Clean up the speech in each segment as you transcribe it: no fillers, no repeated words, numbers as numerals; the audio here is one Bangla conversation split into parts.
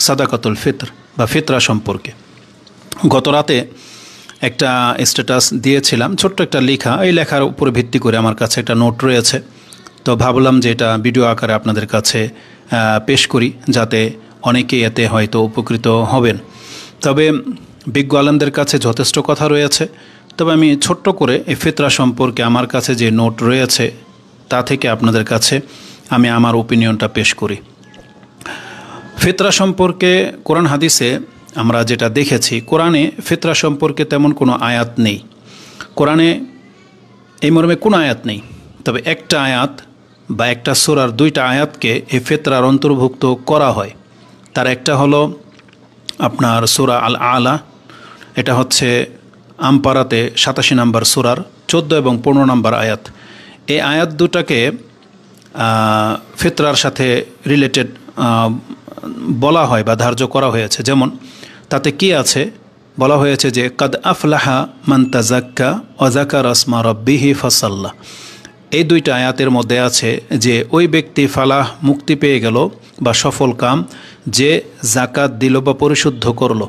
সাদাকাতুল ফিতর বা ফিতরা সম্পর্কে। গত রাতে একটা স্ট্যাটাস দিয়েছিলাম, ছোট্ট একটা লেখা। এই লেখার উপরে ভিত্তি করে আমার কাছে একটা নোট রয়েছে, তো ভাবলাম যে এটা ভিডিও আকারে আপনাদের কাছে পেশ করি, যাতে অনেকেই এতে হয়তো উপকৃত হবেন। তবে বিজ্ঞ আলেমদের কাছে যথেষ্ট কথা রয়েছে, তবে আমি ছোট্ট করে এই ফিতরা সম্পর্কে আমার কাছে যে নোট রয়েছে তা থেকে আপনাদের কাছে আমি আমার ওপিনিয়নটা পেশ করি। ফিতরা সম্পর্কে কোরআন হাদিসে আমরা যেটা দেখেছি, কোরআনে ফিতরা সম্পর্কে তেমন কোনো আয়াত নেই। কোরআনে এই মর্মে কোনো আয়াত নেই, তবে একটা আয়াত বা একটা সূরার দুইটা আয়াতকে এই ফিতরার অন্তর্ভুক্ত করা হয়। তার একটা হলো আপনার সূরা আল আলা, এটা হচ্ছে আমপারাতে 87 নম্বর সূরার 14 এবং 15 নম্বর আয়াত। এই আয়াত দুটাকে ফিতরার সাথে রিলেটেড বলা হয় বা ধার্য করা হয়েছে। যেমন তাতে কি আছে, বলা হয়েছে যে কাদ আফলাহা মান তাযাক্কা ওয়া যাকারা আসমা রাব্বিহি ফাসাল্লা। এই দুইটা আয়াতের মধ্যে আছে যে ওই ব্যক্তি ফালাহ মুক্তি পেয়ে গেল বা সফল কাম, যে জাকাত দিল বা পরিশুদ্ধ করলো।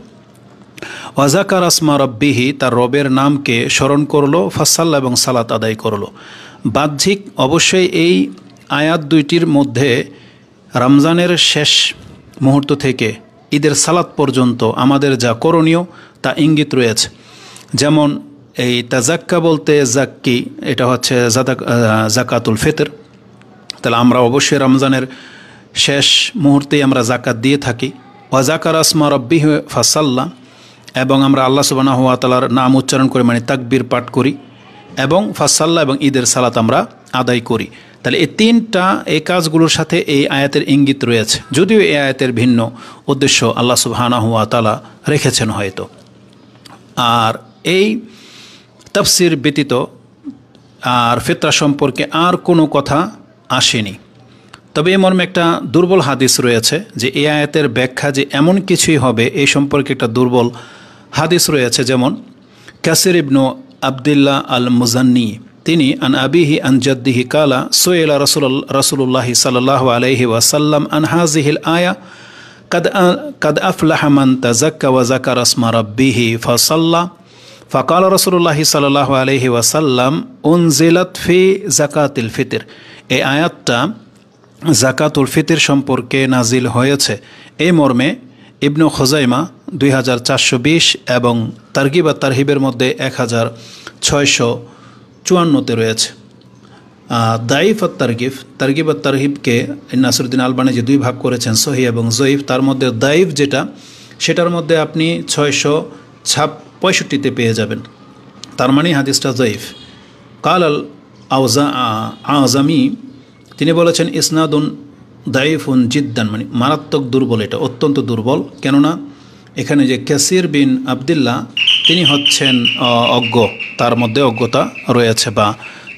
ওয়া যাকারা আসমা রাব্বিহি, তার রবের নামকে স্মরণ করলো, ফাসাল্লা এবং সালাত আদায় করলো। বাহ্যিক অবশ্যই এই আয়াত দুইটির মধ্যে রমজানের শেষ মুহূর্ত থেকে ঈদের সালাত পর্যন্ত আমাদের যা করণীয় তা ইঙ্গিত রয়েছে। যেমন এই তাজাক্কা বলতে জাক্কি, এটা হচ্ছে জাকাতুল ফিতর। তাহলে আমরা অবশ্যই রমজানের শেষ মুহূর্তেই আমরা জাকাত দিয়ে থাকি। ওয়া যাকারা আসমা রাব্বিহি ফাসাল্লা, এবং আমরা আল্লাহ সুবহানাহু ওয়া তাআলার নাম উচ্চারণ করে মানে তাকবীর পাঠ করি, এবং ফাসাল্লা এবং ঈদের সালাত আমরা আদায় করি। তাহলে এই তিনটা এই কাজগুলোর সাথে এই আয়াতের ইঙ্গিত রয়েছে, যদিও এই আয়াতের ভিন্ন উদ্দেশ্য আল্লাহ সুবহানাহু ওয়া তাআলা রেখেছেন হয়তো। আর এই তাফসির ব্যতীত আর ফিতরা সম্পর্কে আর কোনো কথা আসেনি। তবে এই মর্মে একটা দুর্বল হাদিস রয়েছে যে এই আয়াতের ব্যাখ্যা যে এমন কিছুই হবে, এই সম্পর্কে একটা দুর্বল হাদিস রয়েছে। যেমন কাসির ইবনু আবদুল্লাহ আল মুজান্নি, তিনি আন আবিহি আন জাদ্দিহি কালা সোয়েলা রাসূলুল্লাহি সাল্লাল্লাহু আলাইহি ওয়াসাল্লাম আন হাযিহিল আয়া কাদ আফলাহা মান তাযাক্কা ওয়া যাকারা আসমা রাব্বিহি ফাসাল্লা ফাকালা রাসূলুল্লাহি সাল্লাল্লাহু আলাইহি ওয়াসাল্লাম উনজিলাত ফি যাকাতিল ফিতর। এই আয়াতটা যাকাতুল ফিতর সম্পর্কে নাজিল হয়েছে। এই মর্মে ইবনু খুজাইমা 2420 এবং তারগিব আর তারহিবের মধ্যে 1654-তে রয়েছে। দাইফ আর তারগিব আর তারহিবকে নাসিরউদ্দিন আলবানী যে দুই ভাগ করেছেন, সহিহ এবং জয়ীফ, তার মধ্যে দাইফ যেটা, সেটার মধ্যে আপনি 665-তে পেয়ে যাবেন। তার মানে হাদিসটা জয়ীফ। কাল আল আওজামি, তিনি বলেছেন ইসনাদুন দাইফুন জিদ্দান, মানে মারাত্মক দুর্বল, এটা অত্যন্ত দুর্বল। কেননা এখানে যে কাসির বিন আবদুল্লাহ, তিনি হচ্ছেন অজ্ঞ, তার মধ্যে অজ্ঞতা রয়েছে, বা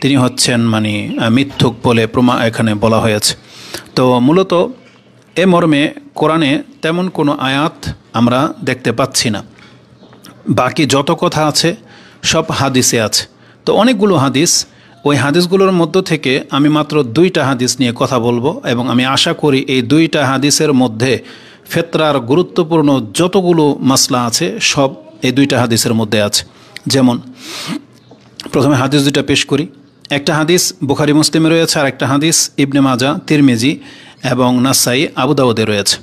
তিনি হচ্ছেন মানে মিথ্যুক বলে এখানে বলা হয়েছে। তো মূলত এ মর্মে কোরআনে তেমন কোনো আয়াত আমরা দেখতে পাচ্ছি না। বাকি যত কথা আছে সব হাদিসে আছে। তো অনেকগুলো হাদিস, ওই হাদিসগুলোর মধ্য থেকে আমি মাত্র 2টা হাদিস নিয়ে কথা বলবো, এবং আমি আশা করি এই 2টা হাদিসের মধ্যে ফিতরার গুরুত্বপূর্ণ যতগুলো মাসলা আছে সব এই 2টা হাদিসের মধ্যে আছে। যেমন প্রথমে হাদিস 2টা পেশ করি। একটা হাদিস বুখারী মুসলিমে রয়েছে, আর একটা হাদিস ইবনে মাজা, তিরমিজি এবং নাসাই, আবু দাউদে রয়েছে।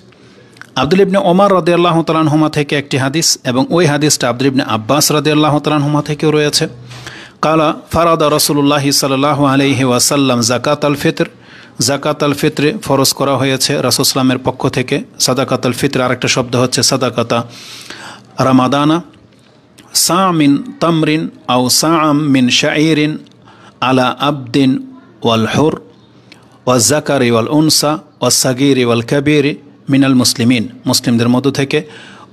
আব্দুল ইবনে ওমর রাদিয়াল্লাহু তাআলা আনহুমা থেকে একটি হাদিস, এবং ওই হাদিসটা আব্দুল ইবনে আব্বাস রাদিয়াল্লাহু তাআলা আনহুমা থেকেও রয়েছে। কালা ফারাদা রাসূলুল্লাহি সাল্লাল্লাহু আলাইহি ওয়াসাল্লাম যাকাতাল ফিতর, যাকাতাল ফিতরে ফরজ করা হয়েছে রাসূল সাল্লামের পক্ষ থেকে। সাদাকাতুল ফিতর আরেকটা শব্দ হচ্ছে সাদাকাতা রামাদানা। সা মিন তামরিন আও সাআম মিন শাঈরিন আলা আবদিন ওয়াল হুর ওয়াজ যাকারি ওয়াল উনসা ওয়াস সাগীরি ওয়াল কাবীরি মিনাল মুসলিমিন, মুসলিমদের মধ্য থেকে।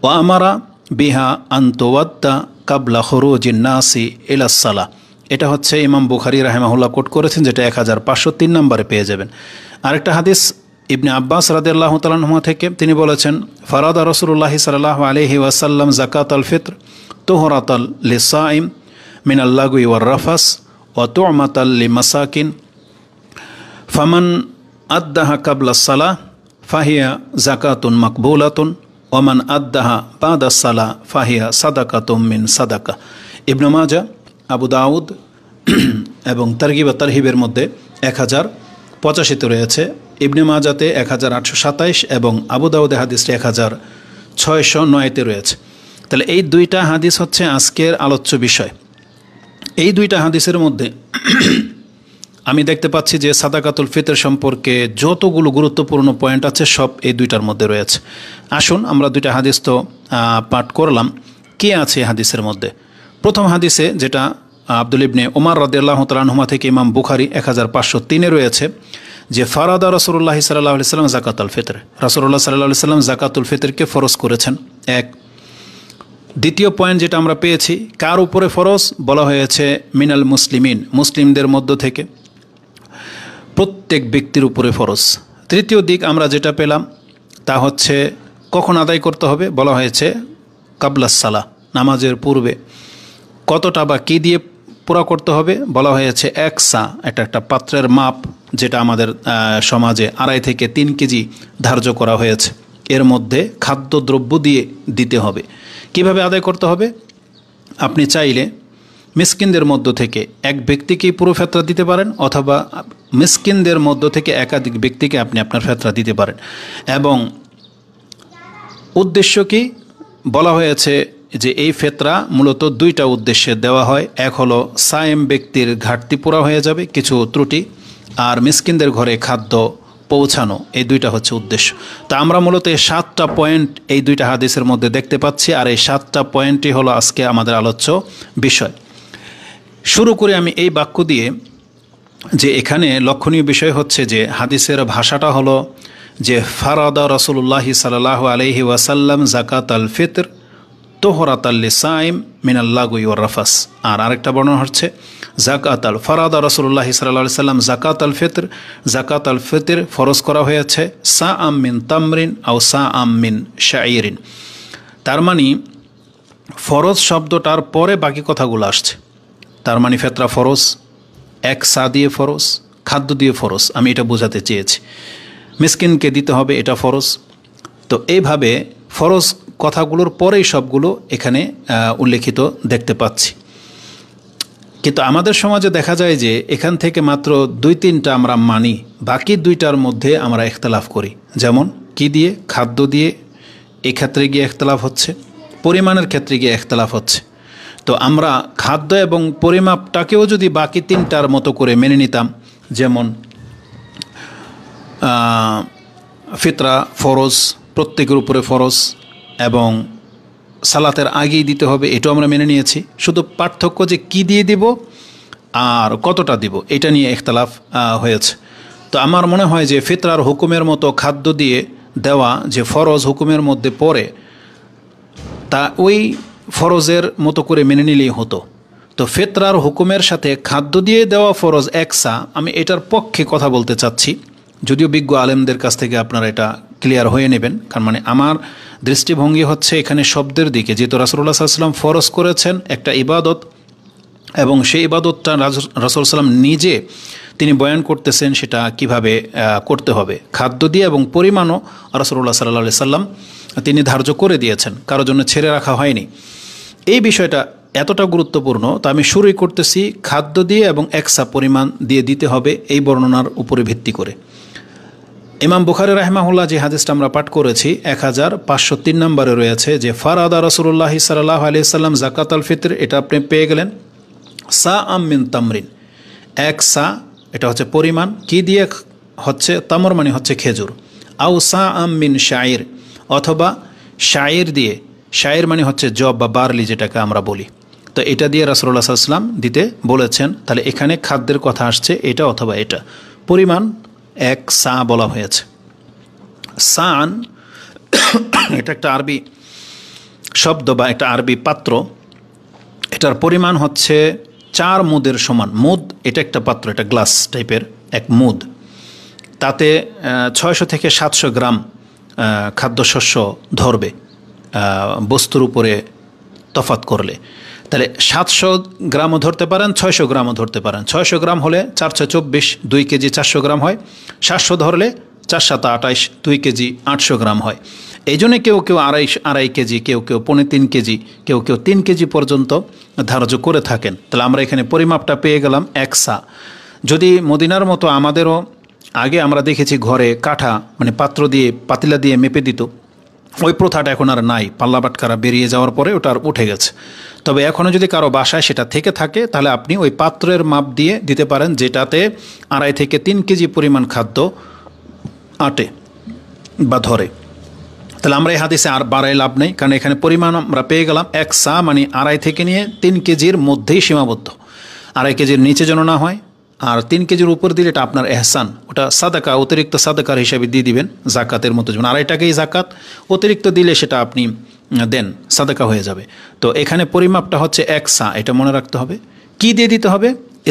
ওয়া আমারা বিহা আন তুওয়াদ্দা কাবলা খুরুজিন নাসি ইলাস সালাহ। এটা হচ্ছে ইমাম বুখারী রাহিমাহুল্লাহ কোট করেছেন, যেটা 1503 নম্বরে পেয়ে যাবেন। আরেকটা হাদিস ইবনে আব্বাস রাদিয়াল্লাহু তাআলা আনহুমা থেকে, তিনি বলেছেন ফারাদা রাসূলুল্লাহি সাল্লাল্লাহু আলাইহি ওয়াসাল্লাম যাকাতাল ফিতর তুহরাতাল লিসাইম মিনাল লাগwi ওয়ার রাফাস ওয়া তু'মাতাল লিমাসাকিন ফামান আদ্দাহা কাবলা সালাহ ফাহিয়া জাকাতুন মাকবুলাতুন ওমান আদ্দাহা বাদা সালা ফাহিয়া সাদাকাতুম মিন সাদাকা। ইবনে মাজাহ, আবু দাউদ এবং তারগিব ও তারহিবের মধ্যে 1085 রয়েছে, ইবনে মাজাতে 1827 এবং আবু দাউদে হাদিসটি 1609 রয়েছে। তাহলে এই দুইটা হাদিস হচ্ছে আজকের আলোচ্য বিষয়। এই দুইটা হাদিসের মধ্যে আমি দেখতে পাচ্ছি যে সাদাকাতুল ফিতর সম্পর্কে যতগুলো গুরুত্বপূর্ণ পয়েন্ট আছে সব এই দুইটার মধ্যে রয়েছে। আসুন আমরা দুইটা হাদিস তো পাঠ করলাম, কে আছে হাদিসের মধ্যে। প্রথম হাদিসে যেটা আব্দুল ইবনে ওমর রাদিয়াল্লাহু তাআলা আনহুমা থেকে ইমাম বুখারী 1503 রয়েছে যে ফারাদা রাসূলুল্লাহ সাল্লাল্লাহু আলাইহি ওয়াসাল্লাম যাকাতুল ফিতর, রাসূলুল্লাহ সাল্লাল্লাহু আলাইহি ওয়াসাল্লাম যাকাতুল ফিতরকে ফরজ করেছেন। এক। দ্বিতীয় পয়েন্ট যেটা আমরা পেয়েছি, কার উপরে ফরজ বলা হয়েছে, মিনাল মুসলিমিন, মুসলিমদের মধ্য থেকে, প্রত্যেক ব্যক্তির উপরে ফরজ। তৃতীয় দিক আমরা যেটা পেলাম তা হচ্ছে কখন আদায় করতে হবে, বলা হয়েছে কাবলাস সালাহ, নামাজের পূর্বে। কতটা বা কী দিয়ে পুরা করতে হবে বলা হয়েছে 1 সা, এটা একটা পাত্রের মাপ যেটা আমাদের সমাজে 2.5 থেকে 3 কেজি ধার্য করা হয়েছে। এর মধ্যে খাদ্যদ্রব্য দিয়ে দিতে হবে। কিভাবে আদায় করতে হবে, আপনি চাইলে মিসকিনদের মধ্য থেকে এক ব্যক্তিকেই পুরো ফেতরা দিতে পারেন, অথবা মিসকিনদের মধ্য থেকে একাধিক ব্যক্তিকে আপনি আপনার ফেতরা দিতে পারেন। এবং উদ্দেশ্য কি বলা হয়েছে যে এই ফেতরা মূলত দুইটা উদ্দেশ্যে দেওয়া হয়। এক হলো সায়েম ব্যক্তির ঘাটতি পুরা হয়ে যাবে, কিছু ত্রুটি, আর মিসকিনদের ঘরে খাদ্য পৌঁছানো, এই দুইটা হচ্ছে উদ্দেশ্য। তা আমরা মূলত এই 7টা পয়েন্ট এই দুইটা হাদিসের মধ্যে দেখতে পাচ্ছি, আর এই 7টা পয়েন্টই হলো আজকে আমাদের আলোচ্য বিষয়। শুরু করে আমি এই বাক্য দিয়ে যে এখানে লক্ষণীয় বিষয় হচ্ছে যে হাদিসের ভাষাটা হলো যে ফারাদা রাসূলুল্লাহ সাল্লাল্লাহু আলাইহি ওয়াসাল্লাম যাকাত আল ফিতর তোহরাত আল লিসাইম মিনাল লাগwi ওয়ার রাফাস। আর আরেকটা বর্ণনা হচ্ছে যাকাত আল ফারাদা রাসূলুল্লাহ সাল্লাল্লাহু আলাইহি ওয়াসাল্লাম যাকাত আল ফিতর, যাকাত আল ফিতর ফরজ করা হয়েছে সাআম মিন তামরিন আও সাআম মিন শাইরিন। তার মানে ফরজ শব্দটার পরে বাকি কথাগুলো আসছে। তার মানে ফেতরা ফরজ, 1 সা দিয়ে ফরজ, খাদ্য দিয়ে ফরজ, আমি এটা বোঝাতে চেয়েছি। মিসকিনকে দিতে হবে, এটা ফরজ। তো এইভাবে ফরজ কথাগুলোর পরেই সবগুলো এখানে উল্লেখিত দেখতে পাচ্ছি। কিন্তু আমাদের সমাজে দেখা যায় যে এখান থেকে মাত্র 2-3টা আমরা মানি, বাকি 2টার মধ্যে আমরা ইখতিলাফ করি। যেমন কি দিয়ে, খাদ্য দিয়ে, এই ক্ষেত্রে গিয়ে ইখতিলাফ হচ্ছে, পরিমাণের ক্ষেত্রে গিয়ে ইখতিলাফ হচ্ছে। তো আমরা খাদ্য এবং পরিমাপটাকেও যদি বাকি 3টার মতো করে মেনে নিতাম, যেমন ফিতরা ফরজ, প্রত্যেকের উপরে ফরজ, এবং সালাতের আগেই দিতে হবে, এটাও আমরা মেনে নিয়েছি। শুধু পার্থক্য যে কি দিয়ে দিব আর কতটা দিব, এটা নিয়ে ইখতিলাফ হয়েছে। তো আমার মনে হয় যে ফিতরার হুকুমের মতো খাদ্য দিয়ে দেওয়া যে ফরজ হুকুমের মধ্যে পড়ে, তা ওই ফরজের মতো করে মেনে নিলেই হতো। তো ফিতরার হুকুমের সাথে খাদ্য দিয়ে দেওয়া ফরজ 1 সা, আমি এটার পক্ষে কথা বলতে চাচ্ছি, যদিও বিজ্ঞ আলেমদের কাছ থেকে আপনারা এটা ক্লিয়ার হয়ে নেবেন। কারণ মানে আমার দৃষ্টিভঙ্গি হচ্ছে এখানে শব্দের দিকে, যেহেতু রাসূলুল্লাহ সাল্লাল্লাহু আলাইহি ওয়াসাল্লাম ফরজ করেছেন একটা ইবাদত, এবং সেই ইবাদতটা রাসূল সাল্লাম নিজে তিনি বয়ান করতেছেন সেটা কিভাবে করতে হবে। খাদ্য দিয়ে এবং পরিমাণও রাসূলুল্লাহ সাল্লাল্লাহু আলাইহি ওয়াসাল্লাম তিনি ধার্য করে দিয়েছেন, কারোর জন্য ছেড়ে রাখা হয়নি। এই বিষয়টা এতটা গুরুত্বপূর্ণ, তো আমি শুরুই করতেছি খাদ্য দিয়ে এবং 1 সা পরিমাণ দিয়ে দিতে হবে এই বর্ণনার উপরে ভিত্তি করে। ইমাম বুখারী রাহিমাহুল্লাহ যে হাদিসটা আমরা পাঠ করেছি 1503 নম্বরে রয়েছে যে ফারাদা রাসূলুল্লাহ সাল্লাল্লাহু আলাইহি ওয়াসাল্লাম যাকাত আল ফিতর, এটা আপনি পেয়ে গেলেন সাআম মিন তামরিন, 1 সা, এটা হচ্ছে পরিমাণ। কি দিয়ে হচ্ছে, তামর মানে হচ্ছে খেজুর, আও সাআম মিন শাইর, অথবা শাইর দিয়ে, শাইর মানে হচ্ছে জব বা বার্লি যেটাকে আমরা বলি। তো এটা দিয়ে রাসূলুল্লাহ সাল্লাল্লাহু আলাইহি ওয়াসাল্লাম দিতে বলেছেন। তাহলে এখানে খাদ্যের কথা আসছে এটা অথবা এটা, পরিমাণ 1 সা বলা হয়েছে। সান এটা একটা আরবি শব্দ বা একটা আরবি পাত্র, এটার পরিমাণ হচ্ছে 4 মুদের সমান। মুদ এটা একটা পাত্র, এটা গ্লাস টাইপের 1 মুদ, তাতে 600 থেকে 700 গ্রাম খাদ্যশস্য ধরবে বস্তুর উপরে তফাৎ করলে। তাহলে 700 গ্রামও ধরতে পারেন, 600 গ্রামও ধরতে পারেন। 600 গ্রাম হলে 424, 2 কেজি 400 গ্রাম হয়। 700 ধরলে 4 7 28 2 কেজি 800 গ্রাম হয়। এই জন্য কেউ কেউ আড়াই কেজি, কেউ কেউ 3.5 কেজি, কেউ কেউ 3 কেজি পর্যন্ত ধার্য করে থাকেন। তাহলে আমরা এখানে পরিমাপটা পেয়ে গেলাম 1 সা। যদি মদিনার মতো আমাদেরও আগে আমরা দেখেছি ঘরে কাঠা মানে পাত্র দিয়ে পাতিলা দিয়ে মেপে দিত, ওই প্রথাটা এখন আর নাই। পাল্লা বাটখারা বেরিয়ে যাওয়ার পরে ওটা আর উঠে গেছে। তবে এখনও যদি কারো বাসায় সেটা থেকে থাকে তাহলে আপনি ওই পাত্রের মাপ দিয়ে দিতে পারেন, যেটাতে 2.5 থেকে 3 কেজি পরিমাণ খাদ্য আটে বা ধরে। তাহলে আমরা এই হাদিসে আর বাড়াই লাভ নেই, কারণ এখানে পরিমাণ আমরা পেয়ে গেলাম 1 সা, মানে 2.5 থেকে নিয়ে 3 কেজির মধ্যেই সীমাবদ্ধ। 2.5 কেজির নিচে যেন না হয়, আর 3 কেজির উপর দিলে এটা আপনার এহসান, ওটা সাদাকা, অতিরিক্ত সাদাকার হিসাবে দিয়ে দিবেন, জাকাতের মতো। যেমন 2.5 টাকাই জাকাত, অতিরিক্ত দিলে সেটা আপনি দেন, সাদাকা হয়ে যাবে। তো এখানে পরিমাপটা হচ্ছে 1 সা, এটা মনে রাখতে হবে। কি দিয়ে দিতে হবে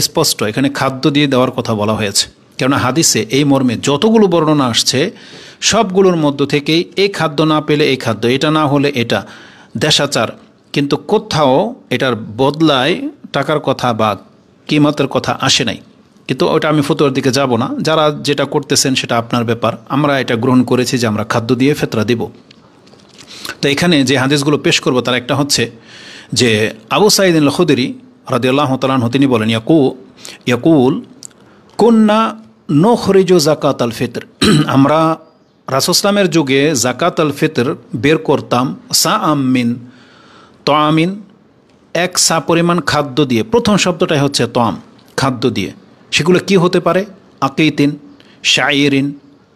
স্পষ্ট, এখানে খাদ্য দিয়ে দেওয়ার কথা বলা হয়েছে। কেননা হাদিসে এই মর্মে যতগুলো বর্ণনা আসছে সবগুলোর মধ্য থেকেই এই খাদ্য না পেলে এই খাদ্য, এটা না হলে এটা, দেশাচার, কিন্তু কোথাও এটার বদলায় টাকার কথা বা কিমতের কথা আসে নাই। কিন্তু ওটা আমি ফতোয়ার দিকে যাব না, যারা যেটা করতেছেন সেটা আপনার ব্যাপার। আমরা এটা গ্রহণ করেছি যে আমরা খাদ্য দিয়ে ফেতরা দিব। তো এখানে যে হাদিসগুলো পেশ করব তার একটা হচ্ছে যে আবু সাঈদ আল খুদরি রাদিয়াল্লাহু তাআলা আনহু তিনি বলেন, ইয়াকুল কুন্না নুখরিজু যাকাত আল ফিতর, আমরা রাসূল সাল্লামের যুগে যাকাত আল ফিতর বের করতাম সাআম মিন তাআমিন, 1 সা পরিমাণ খাদ্য দিয়ে। প্রথম শব্দটাই হচ্ছে তাম, খাদ্য দিয়ে। সেগুলো কি হতে পারে? আকিতিন, শাইরিন,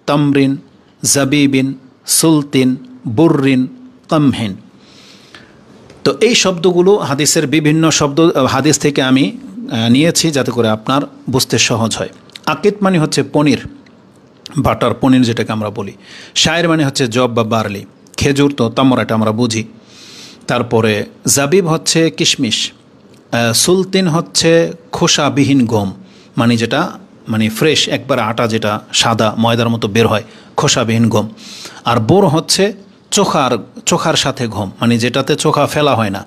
তামরিন, জাবিবিন, সুলতিন, বুররিন, কামহিন। তো এই শব্দগুলো হাদিসের বিভিন্ন শব্দ হাদিস থেকে আমি নিয়েছি যাতে করে আপনার বুঝতে সহজ হয়। আকিত মানে হচ্ছে পনির, বাটার পনির যেটাকে আমরা বলি। শায়ের মানে হচ্ছে জব বা বার্লি, খেজুর তো তামর, এটা আমরা বুঝি। তারপরে জাবিব হচ্ছে কিশমিশ, সুলতিন হচ্ছে খোসাবিহীন গম, মানে যেটা মানে ফ্রেশ একবার আটা, যেটা সাদা ময়দার মতো বের হয়, খোসাবিহীন গম। আর বোর হচ্ছে চোখার সাথে গম, মানে যেটাতে চোখা ফেলা হয় না,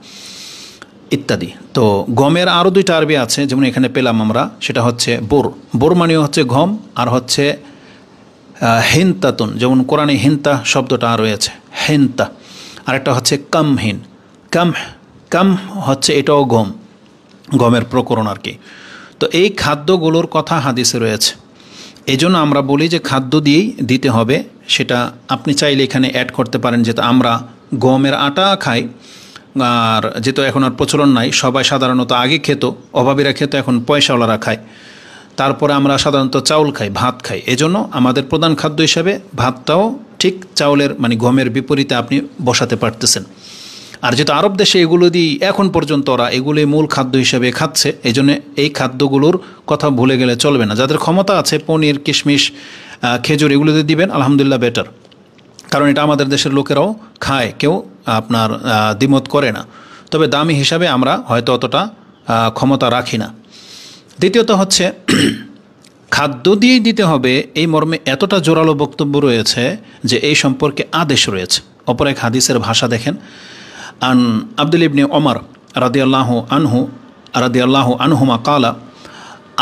ইত্যাদি। তো গমের আরও 2টা আরবি আছে, যেমন এখানে পেলাম আমরা, সেটা হচ্ছে বোর মানেও হচ্ছে গম, আর হচ্ছে হিনতাতুন, যেমন কোরআনে হিনতা শব্দটা রয়েছে, হিনতা। আরেকটা হচ্ছে কামহিন, কাম হচ্ছে এটাও গমের প্রকরণ আর কি। তো এই খাদ্যগুলোর কথা হাদিসে রয়েছে। এই জন্য আমরা বলি যে খাদ্য দিয়েই দিতে হবে। সেটা আপনি চাইলে এখানে অ্যাড করতে পারেন, যেটা আমরা গমের আটা খাই, আর যেহেতু এখন আর প্রচলন নাই, সবাই সাধারণত আগে খেত, অভাবীরা খেত, এখন পয়সাওয়ালারা খায়। তারপরে আমরা সাধারণত চাউল খাই, ভাত খাই। এজন্য আমাদের প্রধান খাদ্য হিসাবে ভাতটাও ঠিক চাউলের মানে গমের বিপরীতে আপনি বসাতে পারতেছেন। আর যেহেতু আরব দেশে এগুলো দিয়ে এখন পর্যন্ত ওরা এগুলোই মূল খাদ্য হিসেবে খাচ্ছে, এই জন্য এই খাদ্যগুলোর কথা ভুলে গেলে চলবে না। যাদের ক্ষমতা আছে পনির, কিশমিশ, খেজুর এগুলো দিয়ে দিবেন, আলহামদুলিল্লাহ বেটার, কারণ এটা আমাদের দেশের লোকেরাও খায়, কেউ আপনার দ্বিমত করে না। তবে দামি হিসাবে আমরা হয়তো অতটা ক্ষমতা রাখি না। দ্বিতীয়ত হচ্ছে খাদ্য দিয়েই দিতে হবে এই মর্মে এতটা জোরালো বক্তব্য রয়েছে যে এই সম্পর্কে আদেশ রয়েছে। অপর এক হাদিসের ভাষা দেখেন, আন আব্দুল ইবনে ওমর রাদিয়াল্লাহু আনহুমা কালা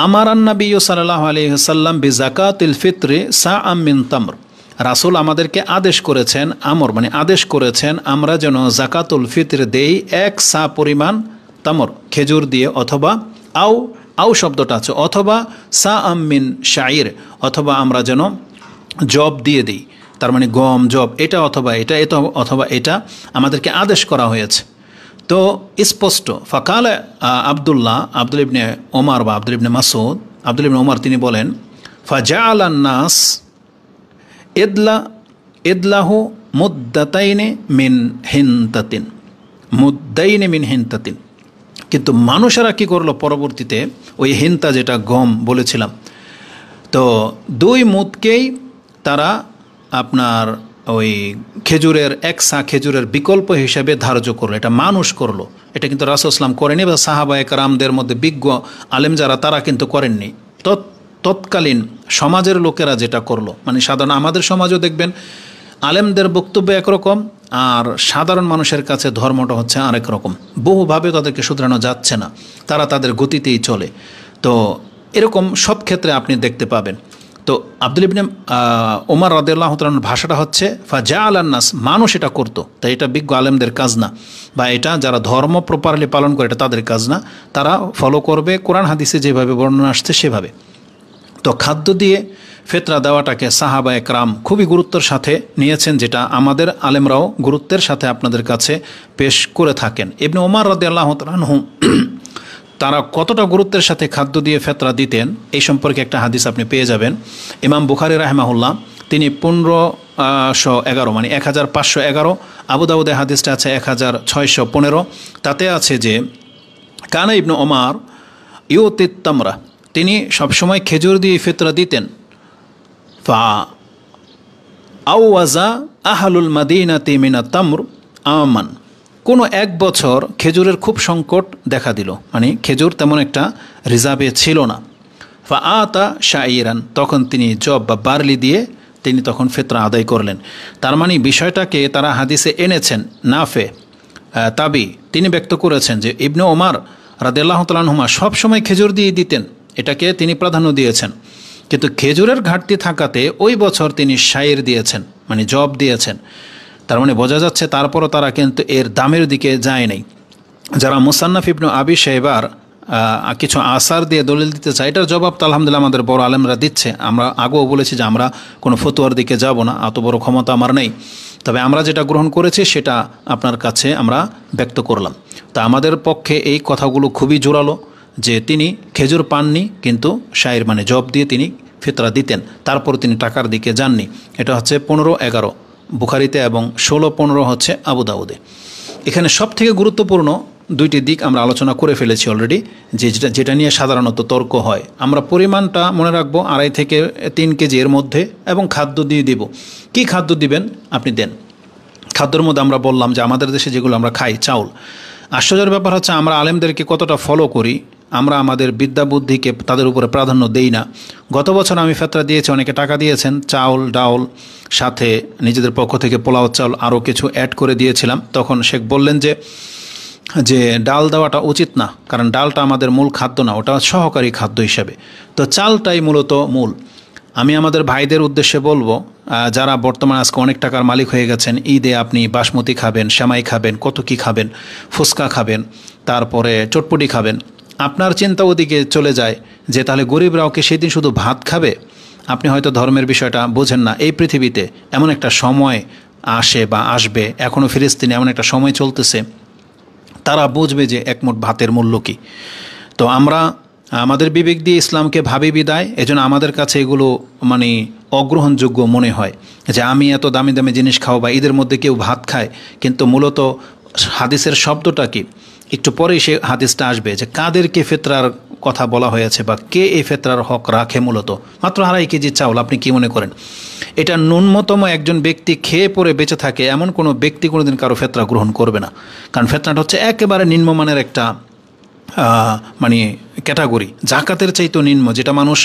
আমারান নবী সাল্লাল্লাহু আলাইহি ওয়াসাল্লাম বিযাকাতিল ফিত্রি সাআম মিন তামর, রাসূল আমাদেরকে আদেশ করেছেন, আদেশ করেছেন আমরা যেন যাকাতুল ফিতর দেই 1 সা পরিমাণ তামর, খেজুর দিয়ে, অথবা আও শব্দটা আছে, অথবা সাআম মিন শাইর, অথবা আমরা যেন জব দিয়ে দিই, তার মানে গম, জব, এটা অথবা এটা অথবা এটা আমাদেরকে আদেশ করা হয়েছে। তো স্পষ্ট ফাকাল আব্দুল ইবনে ওমর বা আব্দুল ইবনে মাসউদ, আব্দুল ইবনে ওমর তিনি বলেন, ফাজাআলান নাস ইদলাহু মুদ্দাতাইনে মিন হিনতাতিন, কিন্তু মানুষেরা কি করলো পরবর্তীতে, ওই হিনতা যেটা গম বলেছিলাম, তো 2 মুদকেই তারা আপনার ওই খেজুরের 1 সা খেজুরের বিকল্প হিসেবে ধার্য করলো। এটা মানুষ করলো, এটা কিন্তু রাসূল সাল্লাল্লাহু আলাইহি ওয়াসাল্লাম করেনি, বা সাহাবায়ে কেরামদের মধ্যে বিজ্ঞ আলেম যারা তারা কিন্তু করেননি। তৎকালীন সমাজের লোকেরা যেটা করলো, মানে সাধারণ আমাদের সমাজও দেখবেন আলেমদের বক্তব্য একরকম, আর সাধারণ মানুষের কাছে ধর্মটা হচ্ছে আরেক রকম। বহুভাবে তাদেরকে শুধরানো যাচ্ছে না, তারা তাদের গতিতেই চলে। তো এরকম সব ক্ষেত্রে আপনি দেখতে পাবেন। তো আব্দুল ইবনে ওমর রাদিয়াল্লাহু তাআলার ভাষাটা হচ্ছে ফাজাআলান নাস, মানুষ এটা করতো, তাই এটা বিজ্ঞ আলেমদের কাজ না, বা এটা যারা ধর্ম প্রপারলি পালন করে এটা তাদের কাজ না, তারা ফলো করবে কোরআন হাদিসে যেভাবে বর্ণনা আসছে সেভাবে। তো খাদ্য দিয়ে ফিতরা দেওয়াটাকে সাহাবা একরাম খুবই গুরুত্বের সাথে নিয়েছেন, যেটা আমাদের আলেমরাও গুরুত্বের সাথে আপনাদের কাছে পেশ করে থাকেন। ইবনে ওমর রাদিয়াল্লাহু তাআলা আনহু তারা কতটা গুরুত্বের সাথে খাদ্য দিয়ে ফিতরা দিতেন এই সম্পর্কে একটা হাদিস আপনি পেয়ে যাবেন। ইমাম বুখারী রাহিমাহুল্লাহ তিনি 1511 মানে 1511, আবু দাউদে হাদিসটা আছে 1615, তাতে আছে যে কানা ইবনে ওমর ইউতিত তামরা, তিনি সবসময় খেজুর দিয়ে ফিতরা দিতেন। ফা আওয়াজা আহলুল মাদিনাতি মিনাত তামর আমান, কোনো এক বছর খেজুরের খুব সংকট দেখা দিল, মানে খেজুর তেমন একটা রিজার্ভে ছিল না। ফা আতা শাইরান, তখন তিনি জব বা বার্লি দিয়ে তিনি তখন ফিতরা আদায় করলেন। তার মানে বিষয়টাকে তারা হাদিসে এনেছেন। নাফে তাবি তিনি ব্যক্ত করেছেন যে ইবনে ওমর রাদিয়াল্লাহু তাআলা আনহুমা সবসময় খেজুর দিয়ে দিতেন, এটাকে তিনি প্রাধান্য দিয়েছেন, কিন্তু খেজুরের ঘাটতি থাকাতে ওই বছর তিনি শাইর দিয়েছেন, মানে জব দিয়েছেন। তার মানে বোঝা যাচ্ছে তারপরও তারা কিন্তু এর দামের দিকে যায় নাই। যারা মুসান্নাফ ইবনে আবি শাইবার কিছু আসার দিয়ে দলিল দিতে চায়, এটার জবাব তো আলহামদুলিল্লাহ আমাদের বড় আলেমরা দিচ্ছে। আমরা আগেও বলেছি যে আমরা কোনো ফতোয়ার দিকে যাব না, এত বড় ক্ষমতা আমার নেই, তবে আমরা যেটা গ্রহণ করেছি সেটা আপনার কাছে আমরা ব্যক্ত করলাম। তা আমাদের পক্ষে এই কথাগুলো খুবই জোরালো যে তিনি খেজুর পাননি, কিন্তু শাইর মানে জব দিয়ে তিনি ফিতরা দিতেন, তারপর তিনি টাকার দিকে যাননি। এটা হচ্ছে 15-11 বুখারিতে এবং 16-15 হচ্ছে আবু দাউদে। এখানে সবথেকে গুরুত্বপূর্ণ দুইটি দিক আমরা আলোচনা করে ফেলেছি অলরেডি, যেটা নিয়ে সাধারণত তর্ক হয়। আমরা পরিমাণটা মনে রাখবো 2.5 থেকে 3 কেজি এর মধ্যে, এবং খাদ্য দিয়ে দিব। কি খাদ্য দিবেন আপনি দেন। খাদ্যের মধ্যে আমরা বললাম যে আমাদের দেশে যেগুলো আমরা খাই, চাউল। আশ্চর্যের ব্যাপার হচ্ছে আমরা আলেমদেরকে কতটা ফলো করি, আমরা আমাদের বিদ্যা বুদ্ধিকে তাদের উপরে প্রাধান্য দেই না। গত বছর আমি ফিতরা দিয়েছি, অনেকে টাকা দিয়েছেন, চাউল ডাউল সাথে নিজেদের পক্ষ থেকে পোলাও চাউল আরও কিছু অ্যাড করে দিয়েছিলাম। তখন শেখ বললেন যে ডাল দেওয়াটা উচিত না, কারণ ডালটা আমাদের মূল খাদ্য না, ওটা সহকারী খাদ্য হিসেবে, তো চালটাই মূলত মূল। আমি আমাদের ভাইদের উদ্দেশ্যে বলবো, যারা বর্তমানে আজকে অনেক টাকার মালিক হয়ে গেছেন, ঈদে আপনি বাসমতি খাবেন, সেমাই খাবেন, কত কি খাবেন, ফুচকা খাবেন, তারপরে চটপটি খাবেন, আপনার চিন্তা ওদিকে চলে যায় যে তাহলে গরিবরাও কি সেদিন শুধু ভাত খাবে? আপনি হয়তো ধর্মের বিষয়টা বোঝেন না। এই পৃথিবীতে এমন একটা সময় আসে বা আসবে, এখনও ফিলিস্তিনে এমন একটা সময় চলতেছে, তারা বুঝবে যে একমুঠ ভাতের মূল্য কী। তো আমরা আমাদের বিবেক দিয়ে ইসলামকে ভাবি বিদায়, এজন্য আমাদের কাছে এগুলো মানে অগ্রহণযোগ্য মনে হয় যে আমি এত দামি দামি জিনিস খাও, বা ঈদের মধ্যে কেউ ভাত খায়, কিন্তু মূলত হাদিসের শব্দটা কি, একটু পরেই সে হাদিসটা আসবে যে কাদেরকে ফিতরার কথা বলা হয়েছে বা কে এই ফিতরার হক রাখে। মূলত মাত্র 2.5 কেজি চাউল, আপনি কি মনে করেন এটা ন্যূনতম একজন ব্যক্তি খেয়ে পরে বেঁচে থাকে এমন কোনো ব্যক্তি কোনোদিন কারো ফিতরা গ্রহণ করবে না? কারণ ফিতরাটা হচ্ছে একেবারে নিম্নমানের একটা মানে ক্যাটাগরি, জাকাতের চাইতেও নিম্ন, যেটা মানুষ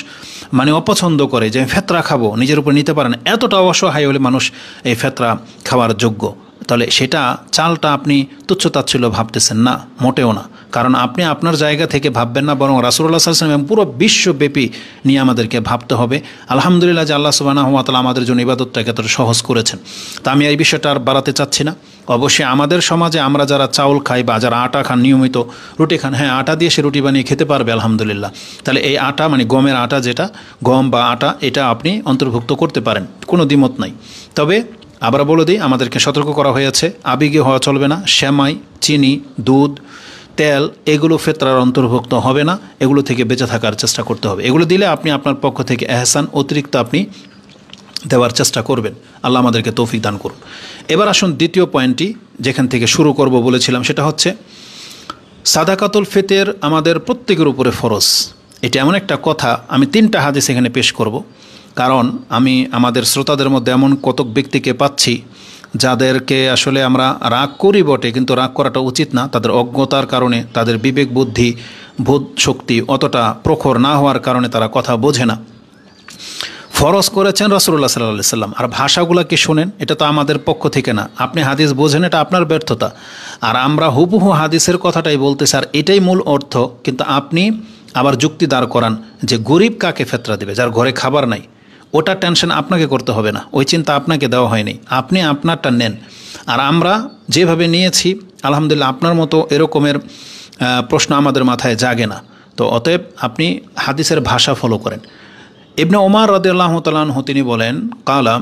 মানে অপছন্দ করে যে ফিতরা খাবো, নিজের উপর নিতে পারে না, এতটা অসহায় হলে মানুষ এই ফিতরা খাওয়ার যোগ্য। তাহলে সেটা চালটা আপনি তুচ্ছতাচ্ছিল্য ভাবতেছেন না, মোটেও না। কারণ আপনি আপনার জায়গা থেকে ভাববেন না, বরং রাসূলুল্লাহ সাল্লাল্লাহু আলাইহি ওয়াসাল্লাম পুরো বিশ্বব্যাপী নিয়ে আমাদেরকে ভাবতে হবে। আলহামদুলিল্লাহ যে আল্লাহ সুবহানাহু ওয়া তাআলা আমাদের জন্য ইবাদতটাকে এতটা সহজ করেছেন। তা আমি এই বিষয়টা আর বাড়াতে চাচ্ছি না। অবশ্যই আমাদের সমাজে আমরা যারা চাউল খাই বা যারা আটা খান, নিয়মিত রুটি খান, হ্যাঁ আটা দিয়ে সে রুটি বানিয়ে খেতে পারবে আলহামদুলিল্লাহ। তাহলে এই আটা মানে গমের আটা, যেটা গম বা আটা, এটা আপনি অন্তর্ভুক্ত করতে পারেন, কোনো দ্বিমত নাই। তবে আবার বলে দিই, আমাদেরকে সতর্ক করা হয়েছে, আবেগী হওয়া চলবে না। সেমাই, চিনি, দুধ, তেল, এগুলো ফিতরার অন্তর্ভুক্ত হবে না, এগুলো থেকে বেঁচে থাকার চেষ্টা করতে হবে। এগুলো দিলে আপনি আপনার পক্ষ থেকে এহসান অতিরিক্ত আপনি দেওয়ার চেষ্টা করবেন। আল্লাহ আমাদেরকে তৌফিক দান করুন। এবার আসুন দ্বিতীয় পয়েন্টটি যেখান থেকে শুরু করব বলেছিলাম, সেটা হচ্ছে সাদাকাতুল ফিতর আমাদের প্রত্যেকের উপরে ফরজ। এটা এমন একটা কথা, আমি 3টা হাদিস এখানে পেশ করব, কারণ আমি আমাদের শ্রোতাদের মধ্যে এমন কতক ব্যক্তিকে পাচ্ছি যাদেরকে আসলে আমরা রাগ করি বটে, কিন্তু রাগ করাটা উচিত না। তাদের অজ্ঞতার কারণে, তাদের বিবেক বুদ্ধি বোধ শক্তি অতটা প্রখর না হওয়ার কারণে তারা কথা বোঝে না। ফরজ করেছেন রাসূলুল্লাহ সাল্লাল্লাহু আলাইহি ওয়াসাল্লাম, আর ভাষাগুলোকে শোনেন, এটা তো আমাদের পক্ষ থেকে না। আপনি হাদিস বোঝেন, এটা আপনার ব্যর্থতা। আর আমরা হুবহু হাদিসের কথাটাই বলতেছি, আর এটাই মূল অর্থ। কিন্তু আপনি আবার যুক্তি দাঁড় করান যে গরিব কাকে ফিতরা দেবে, যার ঘরে খাবার নাই। ওটা টেনশন আপনাকে করতে হবে না, ওই চিন্তা আপনাকে দেওয়া হয়নি, আপনি আপনারটা নেন। আর আমরা যেভাবে নিয়েছি আলহামদুলিল্লাহ আপনার মতো এরকমের প্রশ্ন আমাদের মাথায় জাগে না। তো অতএব আপনি হাদিসের ভাষা ফলো করেন। ইবনে ওমর রাদিয়াল্লাহু তাআলা আনহু তিনি বলেন, কালা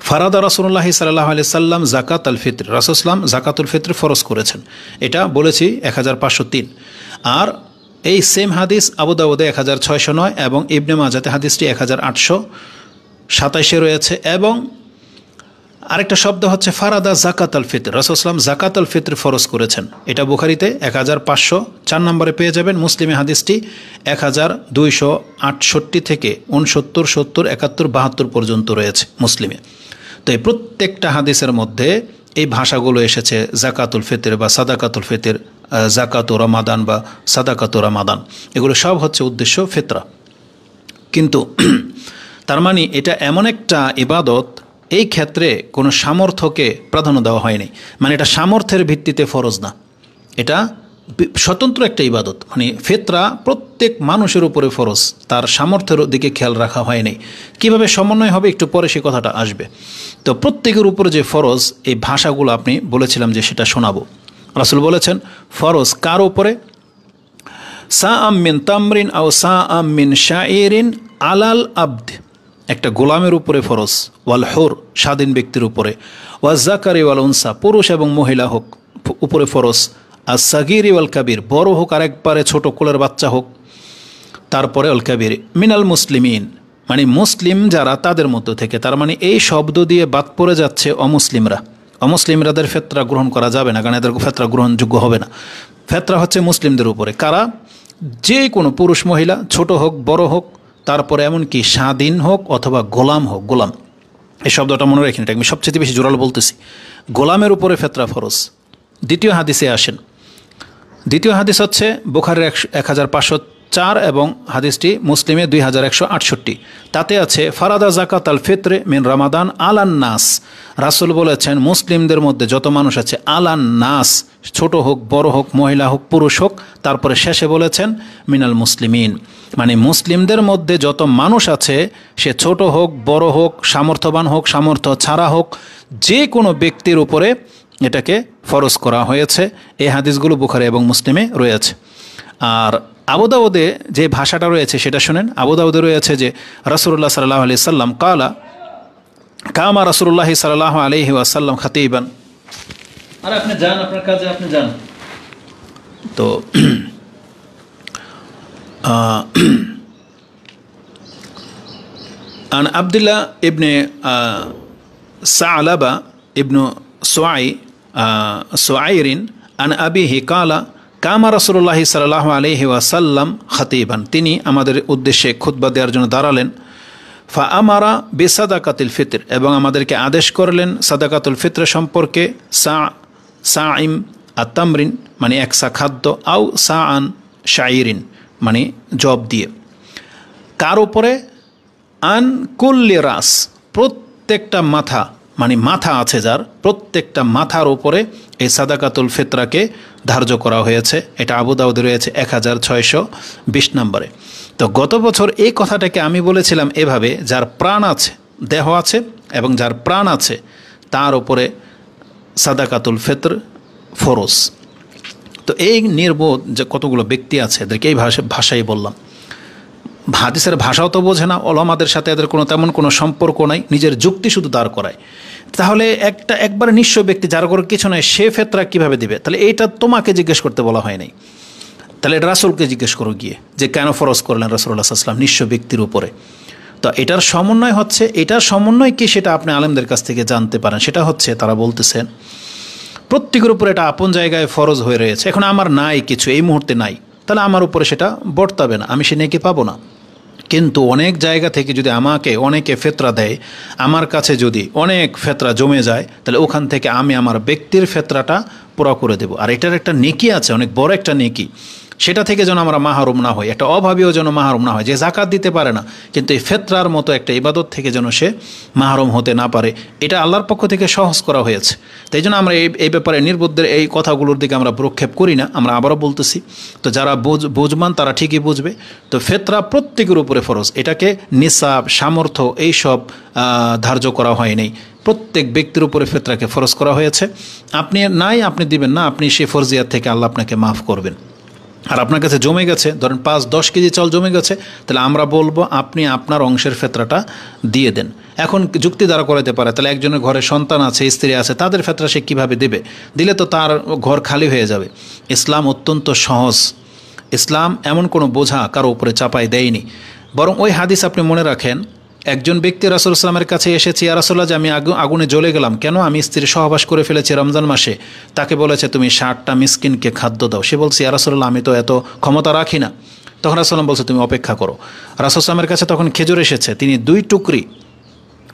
ফারাদা রাসূলুল্লাহি সাল্লাল্লাহু আলাইহি সাল্লাম যাকাত আল ফিত্র, রাসূল সাল্লাম যাকাতুল ফিত্র ফরজ করেছেন। এটা বলেছি 1503। আর এই সেম হাদিস আবু দাউদে 1609 এবং ইবনে মাজাতে হাদিসটি 1827 রয়েছে। এবং আরেকটা শব্দ হচ্ছে ফারাদা জাকাত আল ফিত্র, রাসূল সাল্লাম জাকাত আল ফিত্র ফরজ করেছেন। এটা বুখারীতে 1504 নম্বরে পেয়ে যাবেন। মুসলিমে হাদিসটি 1268 থেকে 69, 70, 71, 72 পর্যন্ত রয়েছে মুসলিমে। তো এই প্রত্যেকটা হাদিসের মধ্যে এই ভাষাগুলো এসেছে, জাকাতুল ফিতর বা সাদাকাতুল ফিতর, জাকাতু রমাদান বা সাদাকাতু রমাদান, এগুলো সব হচ্ছে উদ্দেশ্য ফিতরা। কিন্তু তার মানে এটা এমন একটা ইবাদত, এই ক্ষেত্রে কোনো সামর্থ্যকে প্রাধান্য দেওয়া হয়নি। মানে এটা সামর্থ্যের ভিত্তিতে ফরজ না, এটা স্বতন্ত্র একটা ইবাদত। মানে ফিতরা প্রত্যেক মানুষের উপরে ফরজ, তার সামর্থ্যের দিকে খেয়াল রাখা হয়নি। কিভাবে সমন্বয় হবে একটু পরে সে কথাটা আসবে। তো প্রত্যেকের উপরে যে ফরজ, এই ভাষাগুলো আপনি বলেছিলাম যে সেটা শোনাবো। রাসূল বলেছেন ফরজ কার উপরে? সাআম মিন তামরিন আও সাআম মিন শাইরিন আলাল আবদ, একটা গোলামের উপরে ফরজ, ওয়াল হুর স্বাধীন ব্যক্তির উপরে, ওয়াজ যাকারি ওয়াল উনসা পুরুষ এবং মহিলা হোক উপরে ফরজ, আর সাগিরি ওয়াল কাবির বড় হোক আর একবারে ছোট কোলের বাচ্চা হোক, তারপরে অল কাবির মিনাল মুসলিমিন মানে মুসলিম যারা তাদের মধ্য থেকে। তার মানে এই শব্দ দিয়ে বাদ পড়ে যাচ্ছে অমুসলিমরা। অমুসলিমরাদের ফেতরা গ্রহণ করা যাবে না, কারণ এদের ফেতরা গ্রহণযোগ্য হবে না। ফেতরা হচ্ছে মুসলিমদের উপরে, কারা? যে কোনো পুরুষ মহিলা ছোট হোক বড় হোক, তারপরে এমনকি স্বাধীন হোক অথবা গোলাম হোক। গোলাম এই শব্দটা মনে রাখেন, এটা আমি সবচেয়ে বেশি জোরালো বলতেছি। গোলামের উপরে ফেতরা ফরজ। দ্বিতীয় হাদিসে আসেন। দ্বিতীয় হাদিস হচ্ছে বুখারীর 1504 এবং হাদিসটি মুসলিমে 2168। তাতে আছে ফারাদা জাকাত আল ফিত্র মিন রমাদান আলান নাস। রাসূল বলেছেন মুসলিমদের মধ্যে যত মানুষ আছে, আলান নাস ছোট হোক বড় হোক মহিলা হোক পুরুষ হোক, তারপরে শেষে বলেছেন মিনাল মুসলিমিন মানে মুসলিমদের মধ্যে যত মানুষ আছে, সে ছোট হোক বড় হোক সামর্থ্যবান হোক সামর্থ্য ছাড়া হোক, যে কোনো ব্যক্তির উপরে এটাকে ফরজ করা হয়েছে। এই হাদিসগুলো বুখারী এবং মুসলিমে রয়েছে। আর আবু দাউদে যে ভাষাটা রয়েছে সেটা শুনেন। আবু দাউদে রয়েছে যে রাসূলুল্লাহ সাল্লাল্লাহু আলাইহি সাল্লাম কামা রাসূলুল্লাহ সাল্লাল্লাহু আলাইহি ওয়াসাল্লাম খাতিবান। আর আপনি যান আপনার কাজে, আপনি যান। তো আন আব্দুল্লাহ ইবনে সালাবা ইবনু সুআইরিন আন আবিহি কালা কামা রাসূলুল্লাহ সাল্লাল্লাহু আলাইহি ওয়াসাল্লাম খাতিবান। তিনি আমাদের উদ্দেশ্যে খুতবা দেওয়ার জন্য দাঁড়ালেন। ফা আমারা বিসাদাকাতুল ফিতর এবং আমাদেরকে আদেশ করলেন সাদাকাতুল ফিতর সম্পর্কে। সাইম আতামরিন মানে একসা খাদ্য, আও সাআন শাইরিন মানে জব দিয়ে। কার উপরে? আন কুল্লি রাস প্রত্যেকটা মাথা মানে মাথা আছে যার, প্রত্যেকটা মাথার উপরে এই সাদাকাতুল ফিতরাকে ধার্য করা হয়েছে। এটা আবু দাউদে রয়েছে 1620 নম্বরে। তো গত বছর এই কথাটাকে আমি বলেছিলাম এভাবে, যার প্রাণ আছে দেহ আছে এবং যার প্রাণ আছে তার উপরে সাদাকাতুল ফিতর ফরজ। তো এই নির্বোধ যে কতগুলো ব্যক্তি আছে এদেরকে এই ভাষাই বললাম। হাদিসের ভাষাও তো বোঝে না, ওলামাদের সাথে এদের তেমন কোনো সম্পর্ক নাই, নিজের যুক্তি শুধু দাঁড় করায়। তাহলে একবারে নিঃস্ব ব্যক্তি যার কোনো কিছু নাই, সে ফেতরা কীভাবে দিবে? তাহলে এইটা তোমাকে জিজ্ঞেস করতে বলা হয় নাই, তাহলে এটা রাসূলকে জিজ্ঞেস করো গিয়ে যে কেন ফরজ করলেন রাসূলুল্লাহ সাল্লাল্লাহু আলাইহি ওয়াসাল্লাম নিঃস্ব ব্যক্তির উপরে। তো এটার সমন্বয় হচ্ছে, এটার সমন্বয় কি সেটা আপনি আলেমদের কাছ থেকে জানতে পারেন। সেটা হচ্ছে তারা বলতেছেন প্রত্যেকের উপরে এটা আপন জায়গায় ফরজ হয়ে রয়েছে। এখন আমার নাই কিছু, এই মুহূর্তে নাই, তাহলে আমার উপরে সেটা বর্তাবে না, আমি সে নেকি পাবো না। কিন্তু অনেক জায়গা থেকে যদি আমাকে অনেকে ফেতরা দেয়, আমার কাছে যদি অনেক ফেতরা জমে যায়, তাহলে ওখান থেকে আমি আমার ব্যক্তির ফেতরাটা পুরা করে দেব। আর এটার একটা নেকি আছে, অনেক বড় একটা নেকি। সেটা থেকে যেন আমরা মাহরুম না হই, একটা অভাবীও যেন মাহরুম না হয়, যে জাকাত দিতে পারে না কিন্তু এই ফিতরার মতো একটা ইবাদত থেকে যেন সে মাহরুম হতে না পারে। এটা আল্লাহর পক্ষ থেকে সহজ করা হয়েছে। তাই জন্য আমরা এই ব্যাপারে নির্বুদ্ধের এই কথাগুলোর দিকে আমরা ভ্রুক্ষেপ করি না। আমরা আবারও বলতেছি, তো যারা বুঝবান তারা ঠিকই বুঝবে। তো ফিতরা প্রত্যেকের উপরে ফরজ, এটাকে নিসাব, সামর্থ্য এইসব ধার্য করা হয়নি। প্রত্যেক ব্যক্তির উপরে ফিতরাকে ফরজ করা হয়েছে। আপনি নাই, আপনি দিবেন না, আপনি সেই ফরজিয়াত থেকে আল্লাহ আপনাকে মাফ করবেন। আর আপনার কাছে জমে গেছে, ধরেন 5-10 কেজি চাল জমে গেছে, তাহলে আমরা বলবো আপনি আপনার অংশের ফিতরাটা দিয়ে দেন। এখন যুক্তি দ্বারা করাতে পারে, তাহলে একজনের ঘরে সন্তান আছে, স্ত্রী আছে, তাদের ফিতরা সে কীভাবে দেবে? দিলে তো তার ঘর খালি হয়ে যাবে। ইসলাম অত্যন্ত সহজ। ইসলাম এমন কোনো বোঝা কারো উপরে চাপাই দেয়নি। বরং ওই হাদিস আপনি মনে রাখেন, একজন ব্যক্তি রাসূল সাল্লামের কাছে এসেছে, ইয়া রাসূলুল্লাহ, যে আমি আগুনে জ্বলে গেলাম, কেন? আমি স্ত্রীর সহবাস করে ফেলেছি রমজান মাসে। তাকে বলেছে তুমি 60টা মিসকিনকে খাদ্য দাও। সে বলছে, ইয়া রাসূলুল্লাহ, আমি তো এত ক্ষমতা রাখি না। তখন রাসূল সাল্লাম বলছে তুমি অপেক্ষা করো। রাসূল সাল্লামের কাছে তখন খেজুর এসেছে, তিনি 2 টুকরি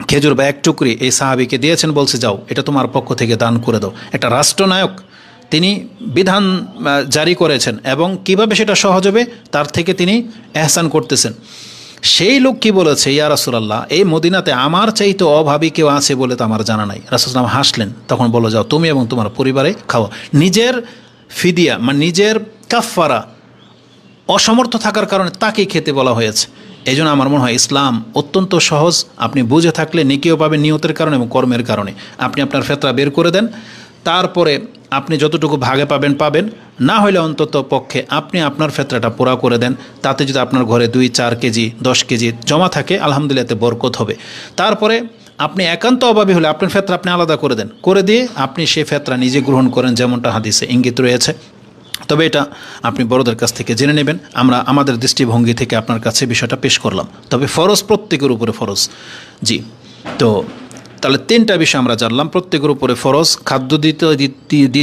খেজুর বা 1 টুকরি এই সাহাবীকে দিয়েছেন, বলছে যাও এটা তোমার পক্ষ থেকে দান করে দাও। একটা রাষ্ট্রনায়ক, তিনি বিধান জারি করেছেন এবং কিভাবে সেটা সহজ হবে তার থেকে তিনি এহসান করতেছেন। সেই লোক কি বলেছে, ইয়া রাসূলুল্লাহ, এই মদিনাতে আমার চাইতে অভাবী কেউ আছে বলে তো আমার জানা নাই। রাসূল সাল্লাল্লাহু আলাইহি ওয়াসাল্লাম হাসলেন, তখন বলল যাও তুমি এবং তোমার পরিবারে খাও। নিজের ফিদিয়া মানে নিজের কাফফারা অসমর্থ থাকার কারণে তাকেই খেতে বলা হয়েছে। এই জন্য আমার মনে হয় ইসলাম অত্যন্ত সহজ। আপনি বুঝে থাকলে নেকিও পাবেন নিয়তের কারণে এবং কর্মের কারণে। আপনি আপনার ফিতরা বের করে দেন, তারপরে আপনি যতটুকু ভাগে পাবেন, না হলে অন্তত পক্ষে আপনি আপনার ফিতরাটা পুরা করে দেন। তাতে যদি আপনার ঘরে 2-4 কেজি 10 কেজি জমা থাকে, আলহামদুলিল্লাহ, এতে বরকত হবে। তারপরে আপনি একান্ত অভাবী হলে আপনার ফিতরা আপনি আলাদা করে দেন, করে দিয়ে আপনি সেই ফিতরা নিজে গ্রহণ করেন, যেমনটা হাদিসে ইঙ্গিত রয়েছে। তবে এটা আপনি বড়দের কাছ থেকে জেনে নেবেন। আমরা আমাদের দৃষ্টিভঙ্গি থেকে আপনার কাছে বিষয়টা পেশ করলাম। তবে ফরজ প্রত্যেকের উপরে ফরজ। জি, তো তাহলে 3টা বিষয় আমরা জানলাম। প্রত্যেকের উপরে ফরজ, খাদ্য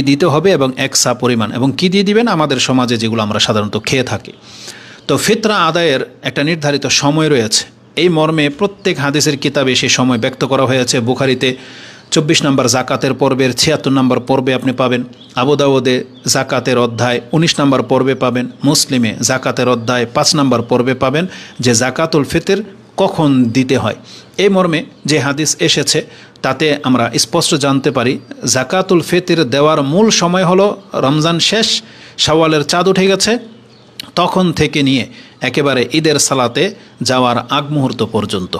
দিতে হবে এবং এক সা পরিমাণ। এবং কি দিয়ে দিবেন? আমাদের সমাজে যেগুলো আমরা সাধারণত খেয়ে থাকি। তো ফিতরা আদায়ের একটা নির্ধারিত সময় রয়েছে। এই মর্মে প্রত্যেক হাদিসের কিতাবে সেই সময় ব্যক্ত করা হয়েছে। বুখারীতে 24 নম্বর জাকাতের পর্বের 76 নম্বর পর্বে আপনি পাবেন। আবু দাউদে জাকাতের অধ্যায় 19 নম্বর পর্বে পাবেন। মুসলিমে জাকাতের অধ্যায় 5 নম্বর পর্বে পাবেন যে জাকাতুল ফিতর কখন দিতে হয়। এই মর্মে যে হাদিস এসেছে তাতে আমরা স্পষ্ট জানতে পারি জাকাতুল ফিতর দেওয়ার মূল সময় হলো রমজান শেষ, শাওয়ালের চাঁদ উঠে গেছে, তখন থেকে নিয়ে একেবারে ঈদের সালাতে যাওয়ার আগ মুহূর্ত পর্যন্ত।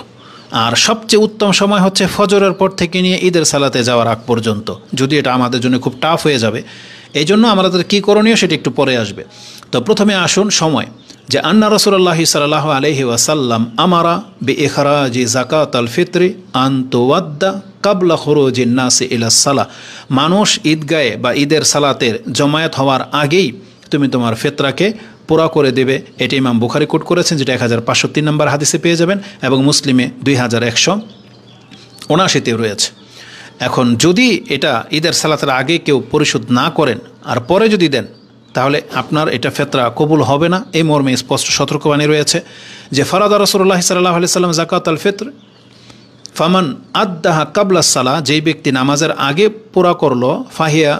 আর সবচেয়ে উত্তম সময় হচ্ছে ফজরের পর থেকে নিয়ে ঈদের সালাতে যাওয়ার আগ পর্যন্ত। যদি এটা আমাদের জন্য খুব টাফ হয়ে যাবে, এই জন্য আমাদের কী করণীয় সেটা একটু পরে আসবে। তো প্রথমে আসুন সময়, যে আন্না রাসূলুল্লাহ সাল্লাল্লাহু আলাইহি ওয়াসাল্লাম আমারা বিইখরাজি যাকাতাল ফিতরি আন তুওয়াদ্দা কাবলা খুরুজিন নাসি ইলাস সালাহ। মানুষ ঈদগাহে বা ঈদের সালাতের জমায়েত হওয়ার আগেই তুমি তোমার ফিতরাকে পুরা করে দেবে। এটি ইমাম বুখারী কোট করেছেন, যেটা 1503 নম্বর হাদিসে পেয়ে যাবেন, এবং মুসলিমে 2179 রয়েছে। এখন যদি এটা ঈদের সালাতের আগে কেউ পরিশোধ না করেন আর পরে যদি দেন, তাহলে আপনার এটা ফিতরা কবুল হবে না। এই মর্মে স্পষ্ট সতর্কবাণী রয়েছে যে ফারাদা রাসূলুল্লাহ সাল্লাল্লাহু আলাইহি ওয়াসাল্লাম যাকাতাল ফিতর ফামান আদ্দাহা কাবলা সালাহ, যেই ব্যক্তি নামাজের আগে পুরা করলো, ফাহিয়া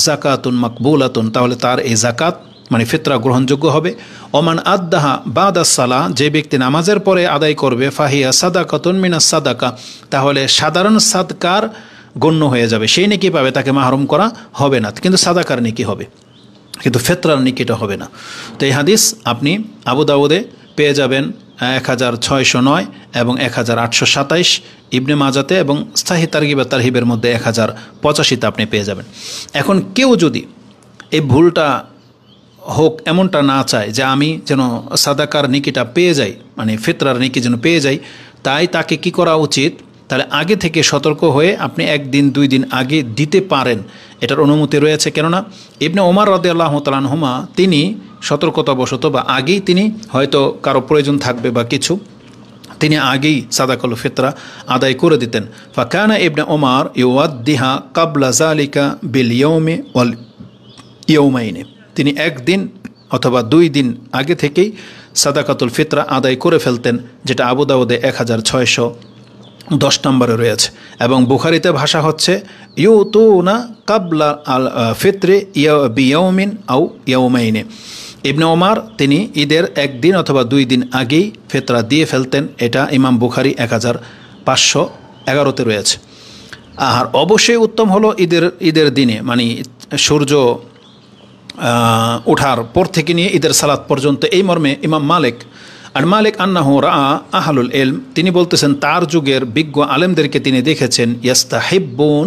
যাকাতুন মাকবুলাতুন, তাহলে তার এই যাকাত মানে ফিতরা গ্রহণযোগ্য হবে। ওমান আদ্দাহা বাদা সালাহ, যে ব্যক্তি নামাজের পরে আদায় করবে, ফাহিয়া সাদাকাতুন মিনাস সাদাকা, তাহলে সাধারণ সাদকার গণ্য হয়ে যাবে, সেই নেকি পাবে, তাকে মাহরুম করা হবে না, কিন্তু সাদাকার নেকি হবে, কিন্তু ফিতরার নেকিটা হবে না। তো এই হাদিস আপনি আবু দাউদে পেয়ে যাবেন 1609 এবং 1827, ইবনে মাজাতে এবং সাহিহ তারগিব ওয়া তারহিবের মধ্যে 1085তে আপনি পেয়ে যাবেন। এখন কেউ যদি এই ভুলটা হোক এমনটা না চায় যে আমি যেন সাদাকার নেকিটা পেয়ে যাই, মানে ফিতরার নেকি যেন পেয়ে যাই, তাই তাকে কি করা উচিত? তাহলে আগে থেকে সতর্ক হয়ে আপনি 1 দিন 2 দিন আগে দিতে পারেন, এটার অনুমতি রয়েছে। কেননা ইবনে ওমর রাদিয়াল্লাহু তাআলা আনহুমা তিনি সতর্কতাবশত বা আগেই তিনি হয়তো কারো প্রয়োজন থাকবে বা কিছু, তিনি আগেই সাদাকাল ফিতরা আদায় করে দিতেন। ফাকানা ইবনে ওমর ইউয়াদ্দিহা কাবলা যালিকা বিল ইয়াউমি ওয়াল ইয়াউমাইনি, তিনি 1 দিন অথবা 2 দিন আগে থেকেই সাদাকাতুল ফিতরা আদায় করে ফেলতেন, যেটা আবু দাউদে 1610 নম্বরে রয়েছে। এবং বুখারীতে ভাষা হচ্ছে ইউতুনা কাবলা আল ফিতরে বিয়াউমিন আও ইয়াউমাইনে, ইবনে ওমর তিনি ঈদের একদিন অথবা 2 দিন আগেই ফিতরা দিয়ে ফেলতেন, এটা ইমাম বুখারী 1511-তে রয়েছে। আর অবশ্যই উত্তম হলো ঈদের দিনে, মানে সূর্য ওঠার পর থেকে নিয়ে ঈদের সালাত পর্যন্ত। এই মর্মে ইমাম মালিক আন্নাহু রাআ আহলুল ইলম, তিনি বলতেছেন তার যুগের বিজ্ঞ আলেমদেরকে তিনি দেখেছেন ইয়াস্তাহিব্বুন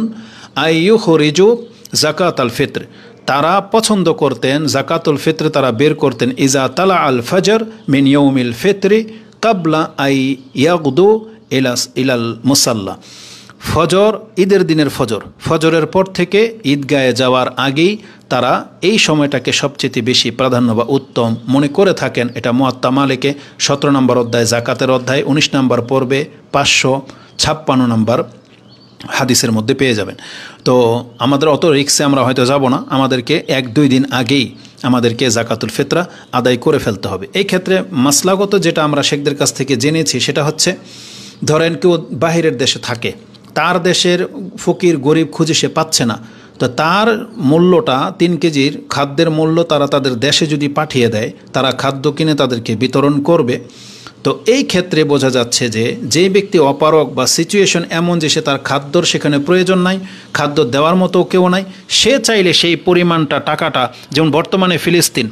আইয়ুখরিজু যাকাতাল ফিত্র, তারা পছন্দ করতেন যাকাতুল ফিত্র তারা বের করতেন ইজা তালা আল ফজর মিন ইয়াউমিল ফিত্রি কাবলা আই ইয়াগদু ইলাল মুসাল্লা, ফজর ঈদের দিনের ফজরের পর থেকে ঈদগাহে যাওয়ার আগেই তারা এই সময়টাকে সবচেয়ে বেশি প্রাধান্য বা উত্তম মনে করে থাকেন। এটা মুয়াত্তা মালিকে 17 নম্বর অধ্যায় জাকাতের অধ্যায় 19 নম্বর পর্বে 556 নম্বর হাদিসের মধ্যে পেয়ে যাবেন। তো আমাদের অত রিক্সে আমরা হয়তো যাব না, আমাদেরকে 1-2 দিন আগেই আমাদেরকে জাকাতুল ফিতরা আদায় করে ফেলতে হবে। এই ক্ষেত্রে মাসলাগত যেটা আমরা শেখদের কাছ থেকে জেনেছি সেটা হচ্ছে, ধরেন কেউ বাহিরের দেশে থাকে, তার দেশের ফকির গরিব খুঁজে সে পাচ্ছে না, তো তার মূল্যটা 3 কেজির খাদ্যের মূল্য তারা তাদের দেশে যদি পাঠিয়ে দেয়, তারা খাদ্য কিনে তাদেরকে বিতরণ করবে। তো এই ক্ষেত্রে বোঝা যাচ্ছে যে ব্যক্তি অপারগ বা সিচুয়েশন এমন যে সে তার খাদ্যর সেখানে প্রয়োজন নাই, খাদ্য দেওয়ার মতো কেউ নাই, সে চাইলে সেই পরিমাণটা টাকাটা, যেমন বর্তমানে ফিলিস্তিন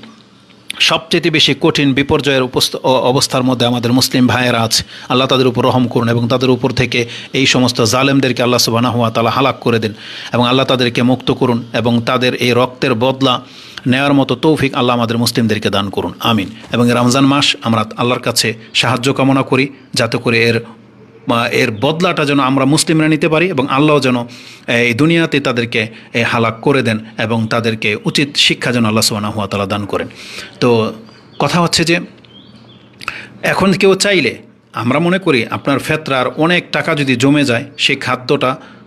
সবচেয়ে বেশি কঠিন বিপর্যয়ের অবস্থার মধ্যে আমাদের মুসলিম ভাইয়েরা আছে, আল্লাহ তাদের উপর রহম করুন এবং তাদের উপর থেকে এই সমস্ত জালেমদেরকে আল্লাহ সুবহানাহু ওয়া তাআলা হালাক করে দেন এবং আল্লাহ তাদেরকে মুক্ত করুন এবং তাদের এই রক্তের বদলা নেওয়ার মতো তৌফিক আল্লাহ আমাদের মুসলিমদেরকে দান করুন, আমিন। এবং রমজান মাস আমরা আল্লাহর কাছে সাহায্য কামনা করি যাতে করে এর বদলাটা যেন আমরা মুসলিমরা নিতে পারি এবং আল্লাহ যেন এই দুনিয়াতে তাদেরকে হালাক করে দেন এবং তাদেরকে উচিত শিক্ষা যেন আল্লাহ সুবহানাহু ওয়া তাআলা দান করেন। তো কথা হচ্ছে যে এখন কেউ চাইলে, আমরা মনে করি আপনার ফিতরার অনেক টাকা যদি জমে যায়, সেই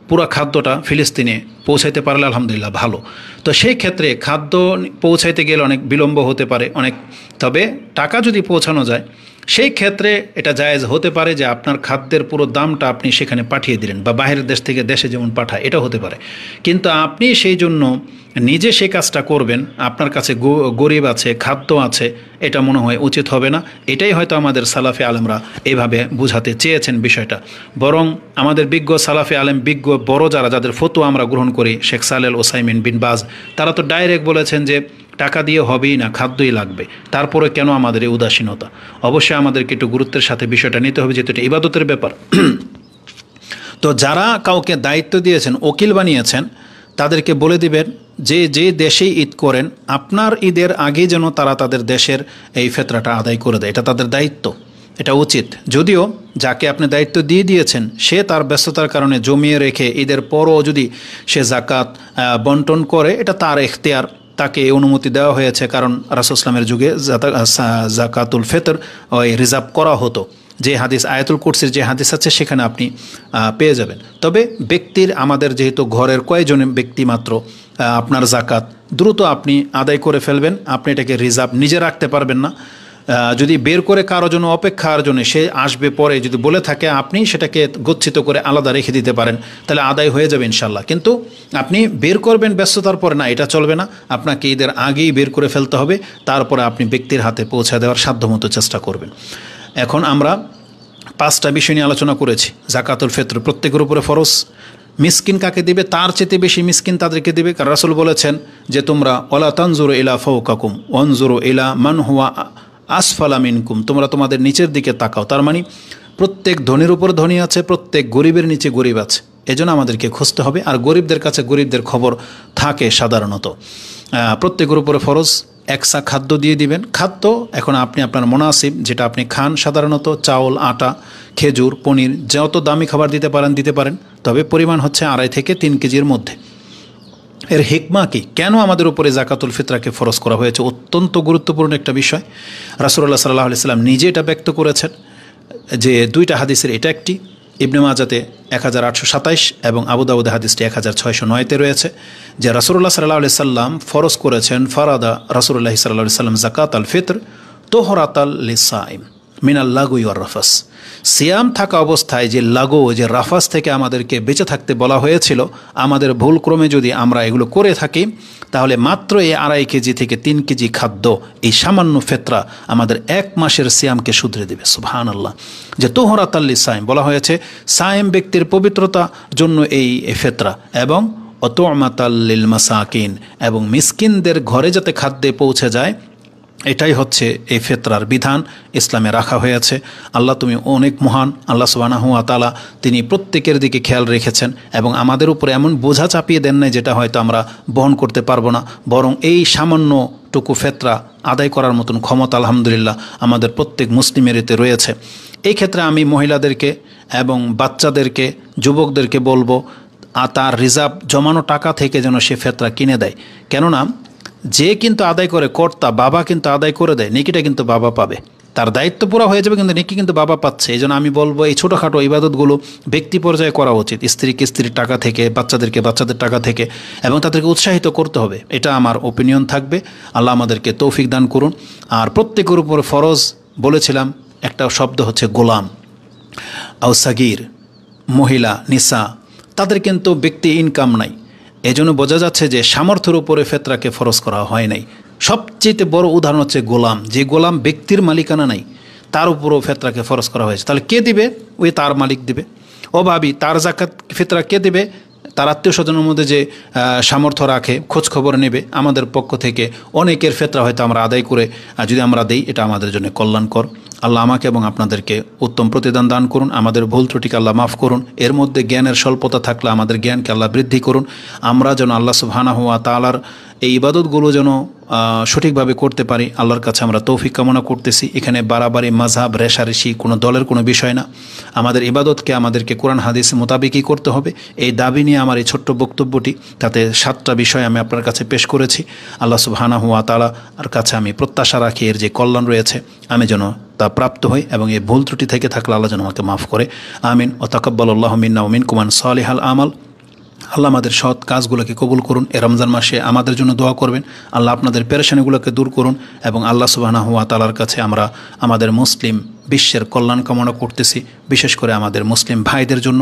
পুরো খাদ্যটা ফিলিস্তিনে পৌঁছাইতে পারলে আলহামদুলিল্লাহ ভালো। তো সেই ক্ষেত্রে খাদ্য পৌঁছাইতে গেলে অনেক বিলম্ব হতে পারে তবে টাকা যদি পৌঁছানো যায় সেই ক্ষেত্রে এটা জায়েজ হতে পারে যে আপনার খাদ্যের পুরো দামটা আপনি সেখানে পাঠিয়ে দিলেন, বা বাইরের দেশ থেকে দেশে যেমন পাঠায় এটা হতে পারে। কিন্তু আপনি সেই জন্য নিজে সেই কাজটা করবেন, আপনার কাছে গরিব আছে, খাদ্য আছে, এটা মনে হয় উচিত হবে না। এটাই হয়তো আমাদের সালাফে আলেমরা এইভাবে বুঝাতে চেয়েছেন বিষয়টা। বরং আমাদের বিজ্ঞ সালাফে আলেম, বিজ্ঞ বড় যাদের ফতোয়া আমরা গ্রহণ করি, শেখ সালেহ ওসাইমিন বিন বাজ, তারা তো ডাইরেক্ট বলেছেন যে টাকা দিয়ে হবেই না, খাদ্যই লাগবে। তারপরে কেন আমাদের এই উদাসীনতা? অবশ্যই আমাদেরকে একটু গুরুত্বের সাথে বিষয়টা নিতে হবে, যেহেতু এটা ইবাদতের ব্যাপার। তো যারা কাউকে দায়িত্ব দিয়েছেন, ওকিল বানিয়েছেন, তাদেরকে বলে দিবেন যে দেশেই ঈদ করেন, আপনার ঈদের আগে যেন তারা তাদের দেশের এই ফিতরাটা আদায় করে দেয়। এটা তাদের দায়িত্ব, এটা উচিত। যদিও যাকে আপনি দায়িত্ব দিয়ে দিয়েছেন সে তার ব্যস্ততার কারণে জমিয়ে রেখে ঈদের পরও যদি সে জাকাত বন্টন করে, এটা তার এখতিয়ার, তাকে অনুমতি দেওয়া হয়েছে। কারণ রাসূল ইসলামের যুগে জাকাতুল ফিতর ওই রিজার্ভ করা হতো, যে হাদিস আয়াতুল কুরসির যে হাদিস আছে সেখানে আপনি পেয়ে যাবেন। তবে আমাদের যেহেতু ঘরের কয়েকজন ব্যক্তি মাত্র, আপনার জাকাত দ্রুত আপনি আদায় করে ফেলবেন, আপনি এটাকে রিজার্ভ নিজে রাখতে পারবেন না। যদি বের করে কারো জন্য অপেক্ষার জন্য সে আসবে পরে যদি বলে থাকে, আপনি সেটাকে গচ্ছিত করে আলাদা রেখে দিতে পারেন, তাহলে আদায় হয়ে যাবে ইনশাল্লাহ। কিন্তু আপনি বের করবেন ব্যস্ততার পরে, না, এটা চলবে না। আপনাকে ঈদের আগেই বের করে ফেলতে হবে, তারপরে আপনি ব্যক্তির হাতে পৌঁছে দেওয়ার সাধ্যমতো চেষ্টা করবেন। এখন আমরা 5টা বিষয় নিয়ে আলোচনা করেছি। জাকাতুল ফিতর প্রত্যেকের উপরে ফরজ। মিসকিন কাকে দিবে? তার চেয়ে বেশি মিসকিন তাদেরকে দিবে। কারণ রাসূল বলেছেন যে তোমরা ওয়ালা তানজুরু ইলা ফাওকাকুম ওয়ানজুরু ইলা মান হুয়া আসফালা মিনকুম, তোমরা তোমাদের নিচের দিকে তাকাও। তার মানে প্রত্যেক ধনীর উপর ধনী আছে, প্রত্যেক গরিবের নিচে গরিব আছে। এজন্য আমাদেরকে খুঁজতে হবে। আর গরিবদের কাছে গরিবদের খবর থাকে সাধারণত। প্রত্যেকের উপরে ফরজ একসা খাদ্য দিয়ে দিবেন। খাদ্য এখন আপনি আপনার মুনাসিব যেটা আপনি খান, সাধারণত চাউল, আটা, খেজুর, পনির, যত দামি খাবার দিতে পারেন, তবে পরিমাণ হচ্ছে 2.5 থেকে 3 কেজির মধ্যে। এর হিকমা কি? কেন আমাদের উপরে জাকাতুল ফিতরাকে ফরজ করা হয়েছে? অত্যন্ত গুরুত্বপূর্ণ একটা বিষয়। রাসূলুল্লাহ সাল্লাল্লাহু আলাইহি ওয়াসাল্লাম নিজে এটা ব্যক্ত করেছেন যে 2টা হাদিসের এটা একটি, ইবনে মাজাতে 1827 এবং আবু দাউদে হাদিসটি 1609-তে রয়েছে, যে রাসূলুল্লাহ সাল্লাল্লাহু আলাইহি ওয়াসাল্লাম ফরজ করেছেন, ফারাদা রাসূলুল্লাহ সাল্লাল্লাহু আলাইহি ওয়াসাল্লাম যাকাত আল ফিতর তোহরাতাল লিসাইম, মিনাল লাগু ওয়ার রাফাস। সিয়াম থাকা অবস্থায় যে লাগু, যে রাফাস থেকে আমাদেরকে বেঁচে থাকতে বলা হয়েছিল, আমাদের ভুলক্রমে যদি আমরা এগুলো করে থাকি, তাহলে মাত্র এই 2.5 কেজি থেকে 3 কেজি খাদ্য, এই সামান্য ফেতরা আমাদের 1 মাসের সিয়ামকে শুধরে দেবে। সুবহানাল্লাহ। যে তোহরাতাল্লি সাইম বলা হয়েছে, সাইম ব্যক্তির পবিত্রতা জন্য এই ফেতরা, এবং অতুমাতাল্লিল মাসাকিন, এবং মিসকিনদের ঘরে যাতে খাদ্যে পৌঁছে যায়, এটাই হচ্ছে এই ফেতরার বিধান ইসলামে রাখা হয়েছে। আল্লাহ তুমি অনেক মহান। আল্লাহ সুবহানাহু ওয়া তাআলা তিনি প্রত্যেকের দিকে খেয়াল রেখেছেন এবং আমাদের উপরে এমন বোঝা চাপিয়ে দেন নাই যেটা হয়তো আমরা বহন করতে পারবো না, বরং এই সামান্যটুকু ফেতরা আদায় করার মতন ক্ষমতা আলহামদুলিল্লাহ আমাদের প্রত্যেক মুসলিমের এতে রয়েছে। এই ক্ষেত্রে আমি মহিলাদেরকে এবং বাচ্চাদেরকে, যুবকদেরকে বলবো, তার রিজার্ভ জমানো টাকা থেকে যেন সে ফেতরা কিনে দেয়। কেননা যে কিন্তু আদায় করে, কর্তা বাবা কিন্তু আদায় করে দেয়, নেকিটা কিন্তু বাবা পাবে, তার দায়িত্ব পুরো হয়ে যাবে, কিন্তু নেকি কিন্তু বাবা পাচ্ছে। এই জন্য আমি বলবো এই ছোটোখাটো ইবাদতগুলো ব্যক্তি পর্যায়ে করা উচিত, স্ত্রীকে স্ত্রীর টাকা থেকে, বাচ্চাদেরকে বাচ্চাদের টাকা থেকে, এবং তাদেরকে উৎসাহিত করতে হবে। এটা আমার ওপিনিয়ন থাকবে। আল্লাহ আমাদেরকে তৌফিক দান করুন। আর প্রত্যেকের উপর ফরজ বলেছিলাম একটা শব্দ হচ্ছে গোলাম, আও সাগির, মহিলা, নিসা, তাদের কিন্তু ব্যক্তি ইনকাম নাই। এজন্য বোঝা যাচ্ছে যে সামর্থ্যের উপরে ফেতরাকে ফরজ করা হয় নাই। সবচেয়ে বড় উদাহরণ হচ্ছে গোলাম, যে গোলাম ব্যক্তির মালিকানা নাই, তার উপরও ফেতরাকে ফরজ করা হয়েছে। তাহলে কে দিবে? ওই তার মালিক দিবে। অভাবী, তার জাকাত ফেতরা কে দিবে? তার আত্মীয় স্বজনের মধ্যে যে সামর্থ্য রাখে, খোঁজ খবর নেবে। আমাদের পক্ষ থেকে অনেকের ফেতরা হয়তো আমরা আদায় করে যদি আমরা দেই, এটা আমাদের জন্য কল্যাণকর। আল্লাহ আমাকে এবং আপনাদেরকে উত্তম প্রতিদান দান করুন। আমাদের ভুল ত্রুটিকে আল্লাহ মাফ করুন। এর মধ্যে জ্ঞানের স্বল্পতা থাকলে আমাদের জ্ঞানকে আল্লাহ বৃদ্ধি করুন। আমরা যেন আল্লাহ সুবহানাহু ওয়া তাআলার এই ইবাদতগুলো যেন সঠিকভাবে করতে পারি, আল্লাহর কাছে আমরা তৌফিক কামনা করতেছি। এখানে বাড়াবাড়ি, মাযহাব, রেশারেশি কোনো দলের কোনো বিষয় না। আমাদের ইবাদতকে আমাদেরকে কোরআন হাদিস মোতাবেকই করতে হবে। এই দাবি নিয়ে আমার এই ছোট্ট বক্তব্যটি, তাতে 7টা বিষয় আমি আপনার কাছে পেশ করেছি। আল্লাহ সুবহানাহু ওয়া তাআলার কাছে আমি প্রত্যাশা রাখি এর যে কল্যাণ রয়েছে আমি যেন তা প্রাপ্ত হই, এবং এই ভুল ত্রুটি থেকে থাকলে আল্লাহ যেন আমাকে মাফ করে। আমিন। ওয়া তাকাব্বালাল্লাহু মিন্না ওয়া মিনকুম সালিহাল আমাল। আল্লাহ আমাদের সৎ কাজগুলোকে কবুল করুন। এ রমজান মাসে আমাদের জন্য দোয়া করবেন। আল্লাহ আপনাদের পেরেশানিগুলোকে দূর করুন, এবং আল্লাহ সুবহানাহু ওয়া তাআলার কাছে আমরা আমাদের মুসলিম বিশ্বের কল্যাণ কামনা করতেছি, বিশেষ করে আমাদের মুসলিম ভাইদের জন্য,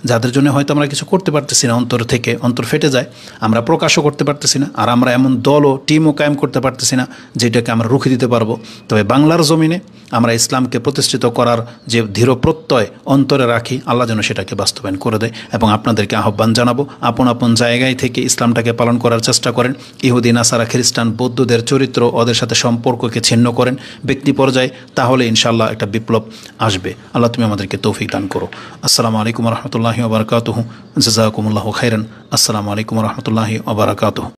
যাদের জন্য হয়তো আমরা কিছু করতে পারতেছি না, অন্তর থেকে অন্তর ফেটে যায়, আমরা প্রকাশও করতে পারতেছি না, আর আমরা এমন দলও টিমও কায়েম করতে পারতেছি না যেটাকে আমরা রুখে দিতে পারবো। তবে বাংলার জমিনে আমরা ইসলামকে প্রতিষ্ঠিত করার যে দৃঢ় প্রত্যয় অন্তরে রাখি, আল্লাহ যেন সেটাকে বাস্তবায়ন করে দেয়। এবং আপনাদেরকে আহ্বান জানাবো, আপন আপন জায়গায় থেকে ইসলামটাকে পালন করার চেষ্টা করেন। ইহুদি, নাসারা, খ্রিস্টান, বৌদ্ধদের চরিত্র, ওদের সাথে সম্পর্ককে ছিন্ন করেন ব্যক্তি পর্যায়ে, তাহলে ইনশাআল্লাহ একটা বিপ্লব আসবে। আল্লাহ তুমি আমাদেরকে তৌফিক দান করো। আসসালামু আলাইকুম ওয়া রাহমাতুল্লাহি ওয়া বারাকাতুহু। জাযাকুমুল্লাহু খাইরান। আসসালামু আলাইকুম ওয়া রাহমাতুল্লাহি ওয়া বারাকাতুহু।